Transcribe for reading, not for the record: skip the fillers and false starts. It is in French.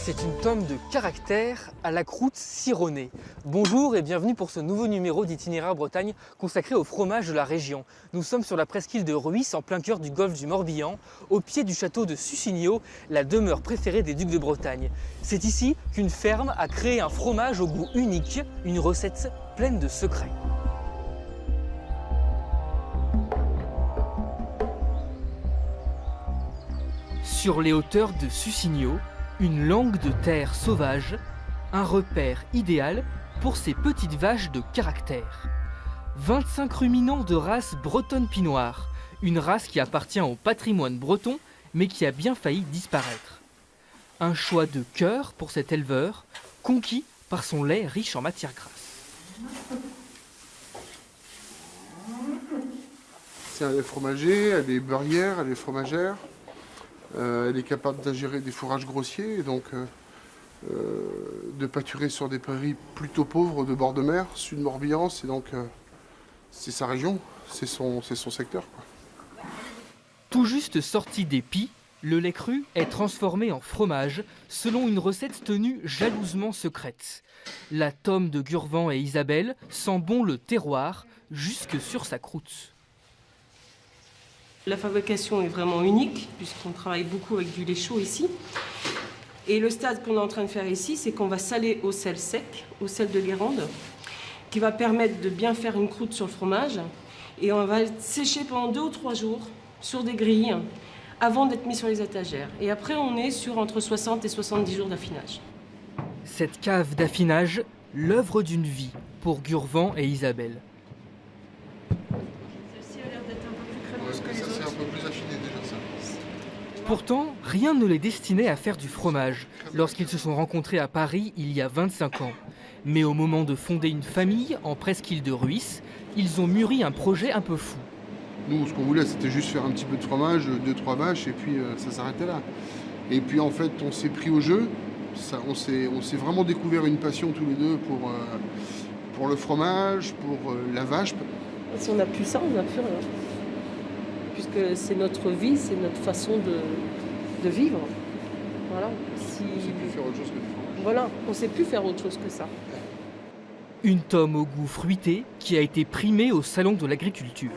C'est une tome de caractère à la croûte citronnée. Bonjour et bienvenue pour ce nouveau numéro d'Itinéraire Bretagne consacré au fromage de la région. Nous sommes sur la presqu'île de Rhuys, en plein cœur du golfe du Morbihan, au pied du château de Suscinio, la demeure préférée des ducs de Bretagne. C'est ici qu'une ferme a créé un fromage au goût unique, une recette pleine de secrets. Sur les hauteurs de Suscinio, une langue de terre sauvage, un repère idéal pour ces petites vaches de caractère. 25 ruminants de race bretonne pinoire, une race qui appartient au patrimoine breton mais qui a bien failli disparaître. Un choix de cœur pour cet éleveur, conquis par son lait riche en matière grasse. C'est un lait fromager, elle est beurrière, elle est fromagère. Elle est capable d'ingérer des fourrages grossiers, et donc de pâturer sur des prairies plutôt pauvres de bord de mer, sud Morbihan, c'est sa région, c'est son secteur, quoi. Tout juste sorti des pies, le lait cru est transformé en fromage selon une recette tenue jalousement secrète. La tome de Gurvan et Isabelle sent bon le terroir jusque sur sa croûte. La fabrication est vraiment unique puisqu'on travaille beaucoup avec du lait chaud ici. Et le stade qu'on est en train de faire ici, c'est qu'on va saler au sel sec, au sel de Guérande, qui va permettre de bien faire une croûte sur le fromage. Et on va sécher pendant 2 ou 3 jours sur des grilles avant d'être mis sur les étagères. Et après, on est sur entre 60 et 70 jours d'affinage. Cette cave d'affinage, l'œuvre d'une vie pour Gurvan et Isabelle. Pourtant, rien ne les destinait à faire du fromage lorsqu'ils se sont rencontrés à Paris il y a 25 ans. Mais au moment de fonder une famille en presqu'île de Rhuys, ils ont mûri un projet un peu fou. Nous, ce qu'on voulait, c'était juste faire un petit peu de fromage, 2-3 vaches, et puis ça s'arrêtait là. Et puis en fait, on s'est pris au jeu, on s'est vraiment découvert une passion tous les deux pour le fromage, pour la vache. Si on n'a plus ça, on n'a plus rien. Puisque c'est notre vie, c'est notre façon de vivre. Voilà. On ne sait plus faire autre chose que du fromage. Voilà, on ne sait plus faire autre chose que ça. Une tome au goût fruité qui a été primée au Salon de l'Agriculture.